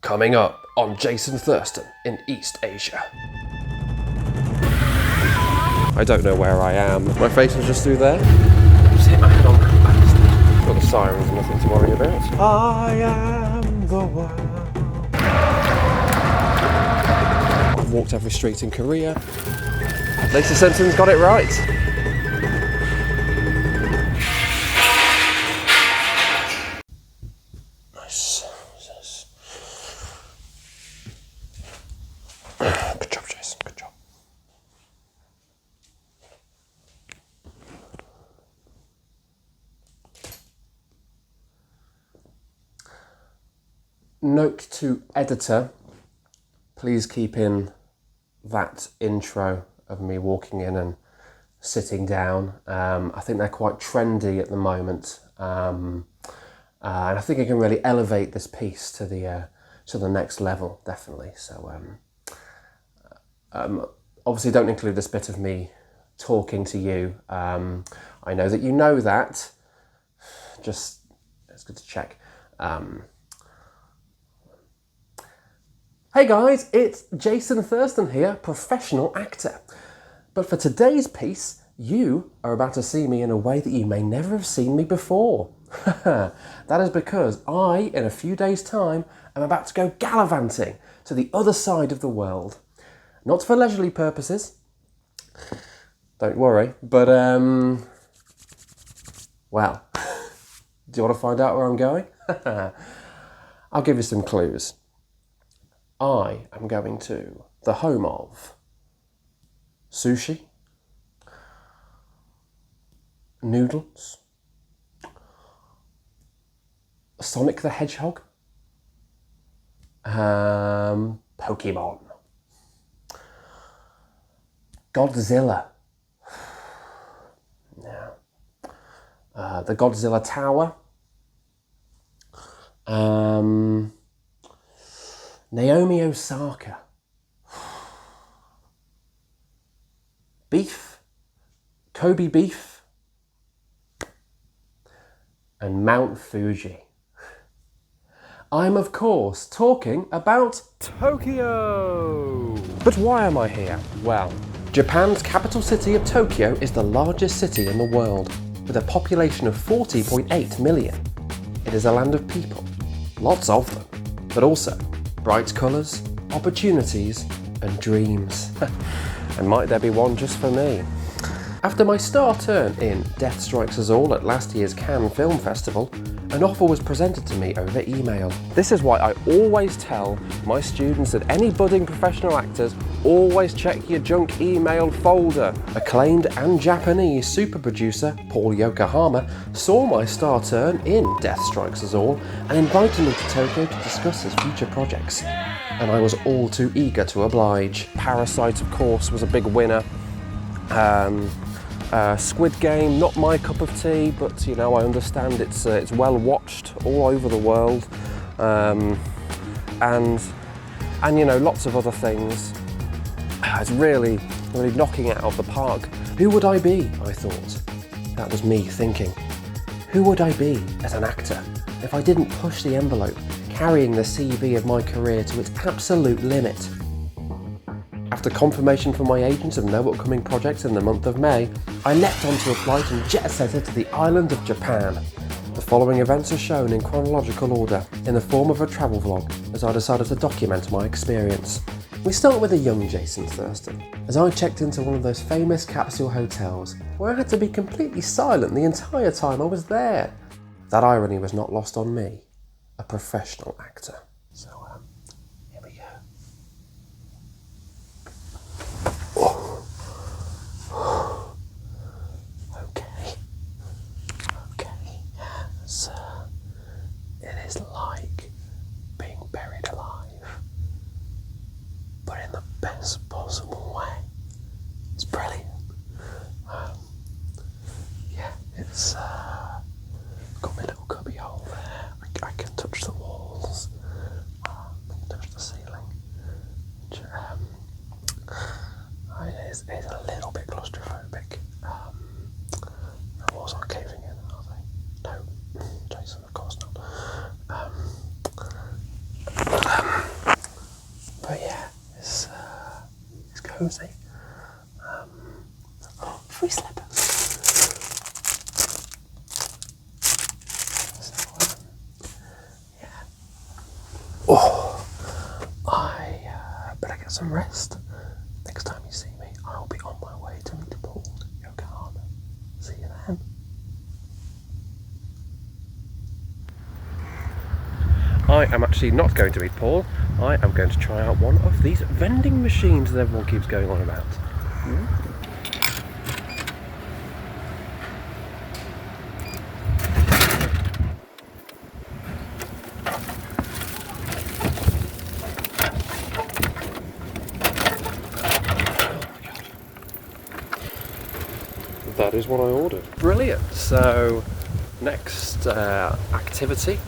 Coming up on Jason Thurston in East Asia. I don't know where I am. My face is just through there. Just hit my head on that bastard. Got the sirens, nothing to worry about. I am the world. I've walked every street in Korea. Lisa Simpson's got it right. Nice. Good job, Jason. Good job. Note to editor, please keep in that intro of me walking in and sitting down. I think they're quite trendy at the moment, and I think it can really elevate this piece to the next level, definitely. So obviously don't include this bit of me talking to you. I know that you know that. Just, it's good to check. Hey guys, it's Jason Thurston here, professional actor. But for today's piece, you are about to see me in a way that you may never have seen me before. That is because I, in a few days' time, am about to go gallivanting to the other side of the world. Not for leisurely purposes, don't worry, but well, do you want to find out where I'm going? I'll give you some clues. I am going to the home of sushi, noodles, Sonic the Hedgehog, Pokemon, Godzilla, yeah. The Godzilla Tower, Naomi Osaka, beef, Kobe beef, and Mount Fuji. I'm of course talking about Tokyo! But why am I here? Well, Japan's capital city of Tokyo is the largest city in the world, with a population of 40.8 million. It is a land of people, lots of them, but also bright colours, opportunities and dreams. And might there be one just for me? After my star turn in Death Strikes Us All at last year's Cannes Film Festival, an offer was presented to me over email. This is why I always tell my students that any budding professional actors always check your junk email folder. Acclaimed and Japanese super producer Paul Yokohama saw my star turn in Death Strikes Us All and invited me to Tokyo to discuss his future projects. And I was all too eager to oblige. Parasite, of course, was a big winner. Squid Game, not my cup of tea, but you know, I understand it's well watched all over the world, and you know, lots of other things. It's really knocking it out of the park. Who would I be? I thought. That was me thinking. Who would I be as an actor if I didn't push the envelope, carrying the CV of my career to its absolute limit? After confirmation from my agents of no upcoming projects in the month of May, I leapt onto a flight and jet-setted to the island of Japan. The following events are shown in chronological order, in the form of a travel vlog, as I decided to document my experience. We start with a young Jason Thurston, as I checked into one of those famous capsule hotels, where I had to be completely silent the entire time I was there. That irony was not lost on me, a professional actor. So, here we go. So, it is like being buried alive, but in the best possible way. It's brilliant. Yeah, it's got my little cubby hole there. I can touch the walls. I can touch the ceiling. It's a little bit claustrophobic. The walls aren't caving in, are they? No, Jason, of course not. cosy. Free slippers. So, yeah. Oh, I better get some rest. Next time you see me, I'll be on my way to meet Paul in Yokohama. See you then. I am actually not going to meet Paul. I am going to try out one of these vending machines that everyone keeps going on about. That is what I ordered. Brilliant. So, next activity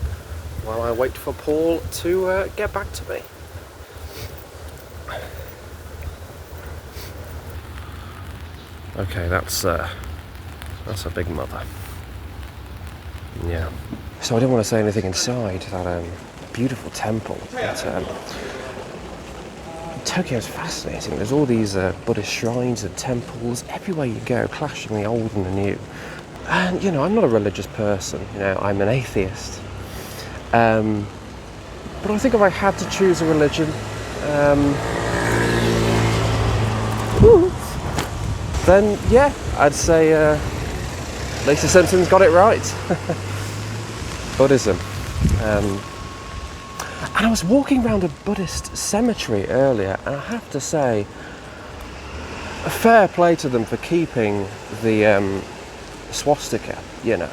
while I wait for Paul to get back to me. Okay, that's a big mother. Yeah. So I didn't want to say anything inside that beautiful temple. But, Tokyo is fascinating. There's all these Buddhist shrines and temples everywhere you go, clashing the old and the new. And you know, I'm not a religious person. You know, I'm an atheist. But I think if I had to choose a religion, then yeah, I'd say Lisa Simpson's got it right. Buddhism. And I was walking around a Buddhist cemetery earlier, and I have to say, fair play to them for keeping the swastika, you know,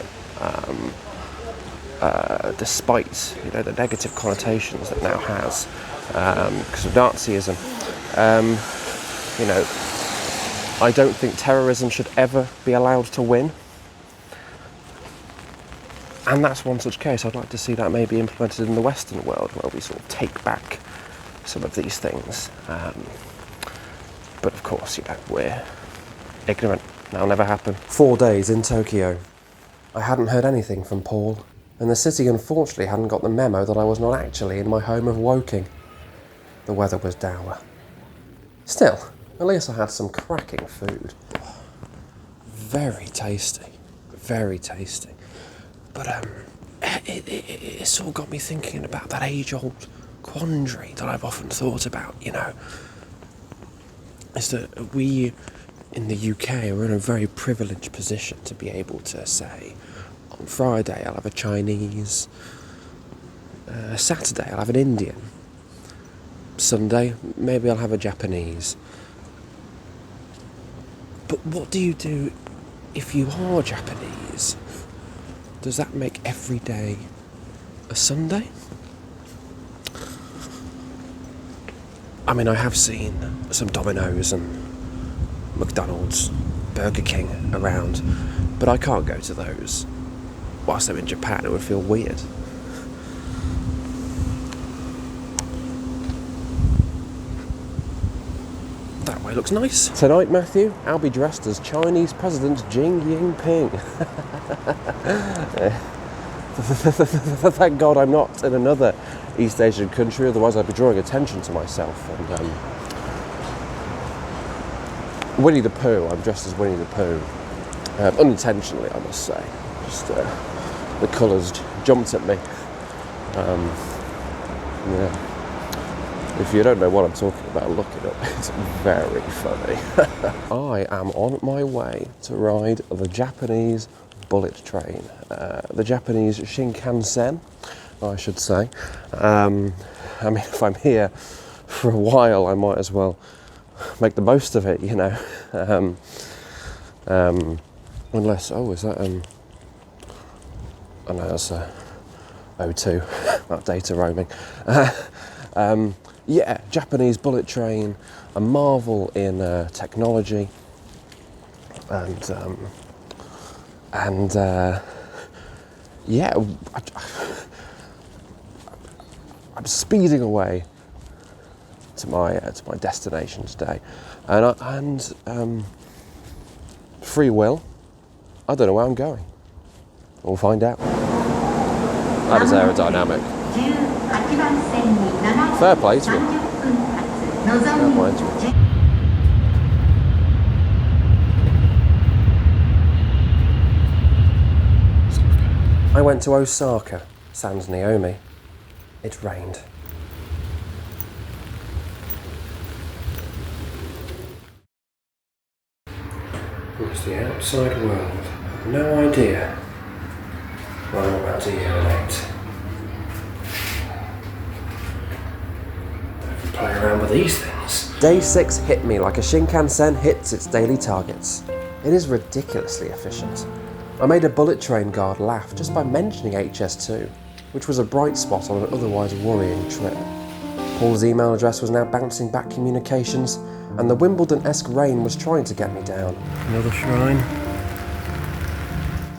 despite, you know, the negative connotations that now has because of Nazism. You know, I don't think terrorism should ever be allowed to win. And that's one such case. I'd like to see that maybe implemented in the Western world, where we sort of take back some of these things. But of course, you know, we're ignorant. That'll never happen. 4 days in Tokyo. I hadn't heard anything from Paul, and the city unfortunately hadn't got the memo that I was not actually in my home of Woking. The weather was dour. Still, at least I had some cracking food. Very tasty. Very tasty. But it sort of got me thinking about that age-old quandary that I've often thought about, you know. Is that we, in the UK, are in a very privileged position to be able to say, on Friday I'll have a Chinese, Saturday I'll have an Indian, Sunday maybe I'll have a Japanese. But what do you do if you are Japanese? Does that make every day a Sunday? I mean, I have seen some Domino's and McDonald's, Burger King around, but I can't go to those. Whilst I'm in Japan, it would feel weird. That way looks nice. Tonight, Matthew, I'll be dressed as Chinese President Xi Jinping. Thank God I'm not in another East Asian country, otherwise I'd be drawing attention to myself. And Winnie the Pooh, I'm dressed as Winnie the Pooh. Unintentionally, I must say. Just the colours jumped at me. Yeah. If you don't know what I'm talking about, look it up. It's very funny. I am on my way to ride the Japanese bullet train. The Japanese Shinkansen, I should say. I mean, if I'm here for a while, I might as well make the most of it, you know. Unless, is that, I know that's O2, about data roaming. Yeah, Japanese bullet train, a marvel in technology, and yeah, I'm speeding away to my destination today, and free will. I don't know where I'm going. We'll find out. That is aerodynamic. Fair play to him. Fair play to him. I went to Osaka, sans Naomi. It rained. It's the outside world. I've no idea what I'm about to urinate. I can play around with these things. Day 6 hit me like a Shinkansen hits its daily targets. It is ridiculously efficient. I made a bullet train guard laugh just by mentioning HS2, which was a bright spot on an otherwise worrying trip. Paul's email address was now bouncing back communications, and the Wimbledon-esque rain was trying to get me down. Another shrine.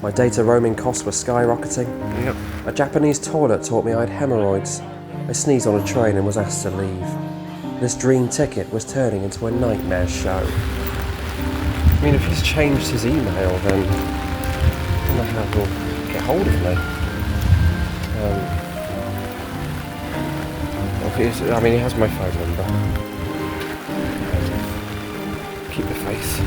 My data roaming costs were skyrocketing. Yep. A Japanese toilet taught me I had hemorrhoids. I sneezed on a train and was asked to leave. This dream ticket was turning into a nightmare show. I mean, if he's changed his email, then I don't know how he'll get hold of me. I mean, he has my phone number. Keep the faith.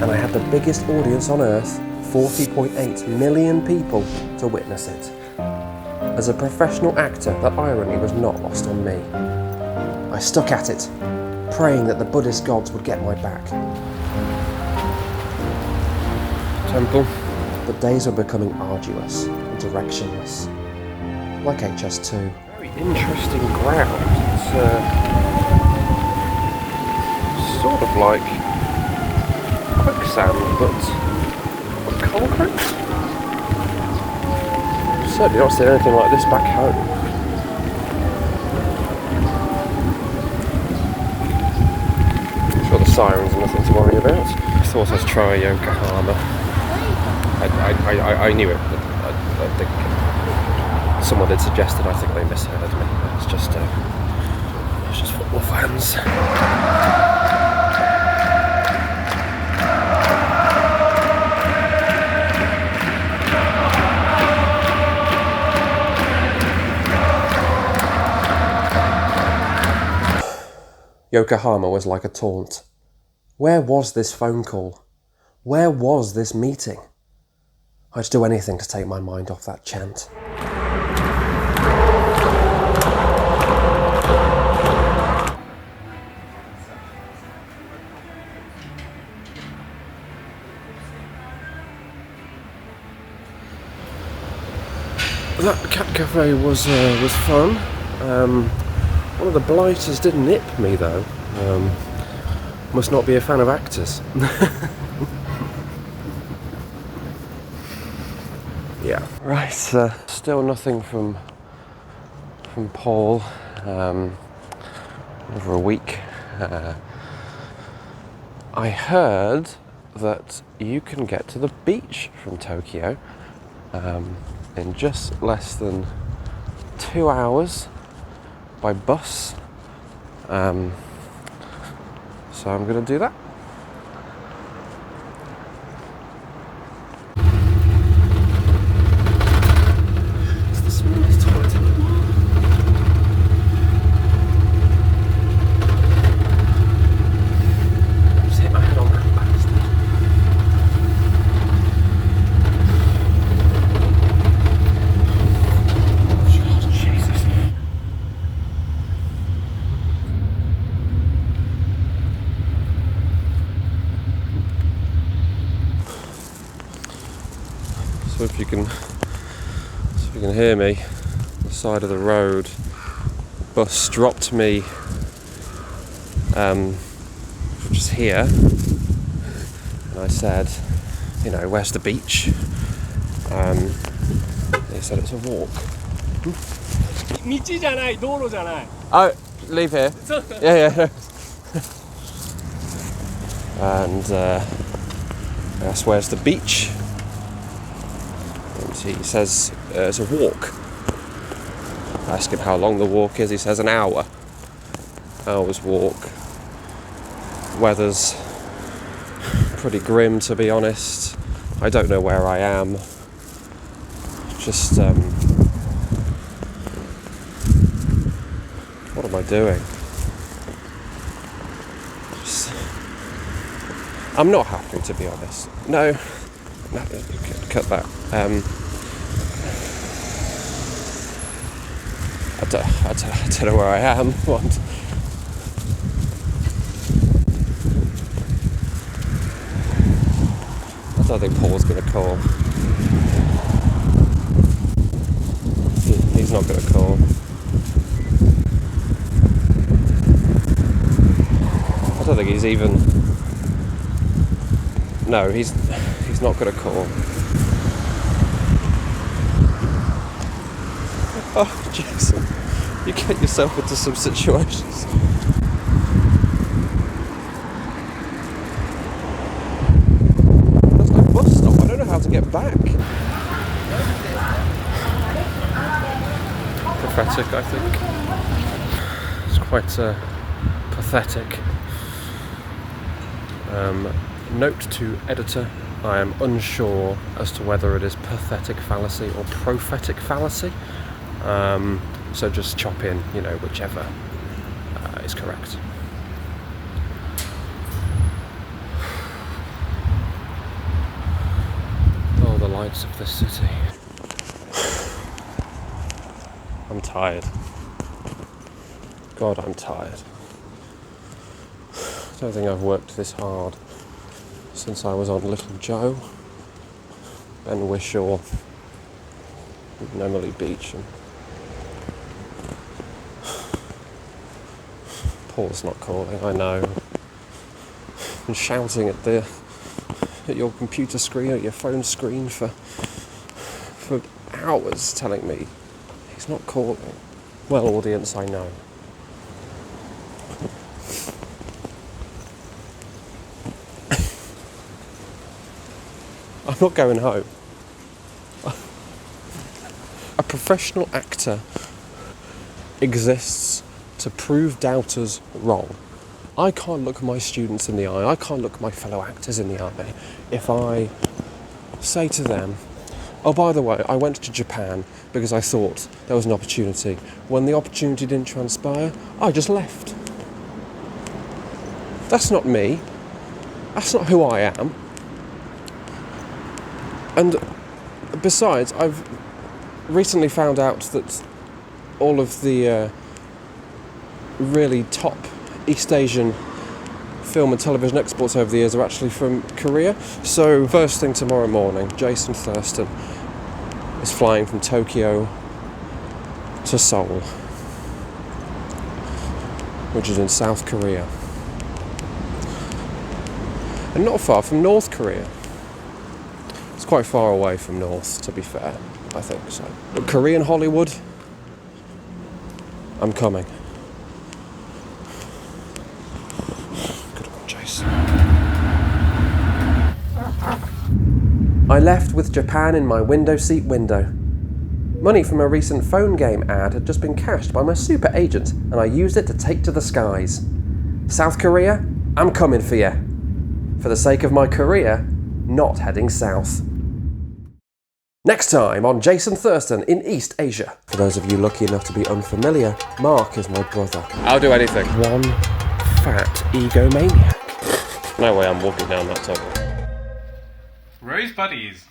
And I had the biggest audience on earth, 40.8 million people, to witness it. As a professional actor, that irony was not lost on me. I stuck at it, praying that the Buddhist gods would get my back. Temple. The days were becoming arduous and directionless, like HS2. Very interesting ground. It's sort of like quicksand, but concrete. Certainly not seen anything like this back home. I'm sure the sirens are nothing to worry about. I thought I'd try Yokohama. I knew it, but I think someone had suggested. I think they misheard me. It's just football fans. Yokohama was like a taunt. Where was this phone call? Where was this meeting? I'd do anything to take my mind off that chant. That cat cafe was fun. One of the blighters did nip me though. Must not be a fan of actors. Yeah. Right. Still nothing from Paul. Over a week. I heard that you can get to the beach from Tokyo in just less than 2 hours by bus. So I'm going to do that. It's the smallest toilet in the world. I just hit my head on that bastard. Oh, Jesus. So if you can hear me, the side of the road, the bus dropped me just here, and I said, you know, where's the beach? They said it's a walk. Oh, leave here. Yeah. And I asked where's the beach? He says it's a walk. I ask him how long the walk is. He says an hour. Hour's walk. Weather's pretty grim, to be honest. I don't know where I am. Just what am I doing? I'm not happy, to be honest. No, No, cut that. I don't know where I am. What? I don't think Paul's going to call. He's not going to call. I don't think he's even... No, he's not going to call. Oh, Jason, you get yourself into some situations. There's no bus stop. I don't know how to get back. Pathetic, I think. It's quite pathetic. Note to editor, I am unsure as to whether it is pathetic fallacy or prophetic fallacy. So just chop in, whichever is correct. Oh, the lights of this city. I'm tired. God, I'm tired. I don't think I've worked this hard since I was on Little Joe, Ben Whishaw, and Emily Beach, and Paul's not calling, I know. And shouting at your computer screen, at your phone screen for hours, telling me he's not calling. Well, audience, I know. I'm not going home. A professional actor exists to prove doubters wrong. I can't look my students in the eye, I can't look my fellow actors in the eye if I say to them, oh, by the way, I went to Japan because I thought there was an opportunity. When the opportunity didn't transpire, I just left. That's not me. That's not who I am. And besides, I've recently found out that all of the really top East Asian film and television exports over the years are actually from Korea. So first thing tomorrow morning, Jason Thurston is flying from Tokyo to Seoul, which is in South Korea. And not far from North Korea. It's quite far away from North, to be fair, I think so. But Korean Hollywood, I'm coming. Good one, Jason. I left with Japan in my window seat window. Money from a recent phone game ad had just been cashed by my super agent, and I used it to take to the skies. South Korea, I'm coming for you. For the sake of my career, not heading south. Next time on Jason Thurston in East Asia. For those of you lucky enough to be unfamiliar, Mark is my brother. I'll do anything. One fat egomaniac. No way I'm walking down that tunnel. Rose buddies.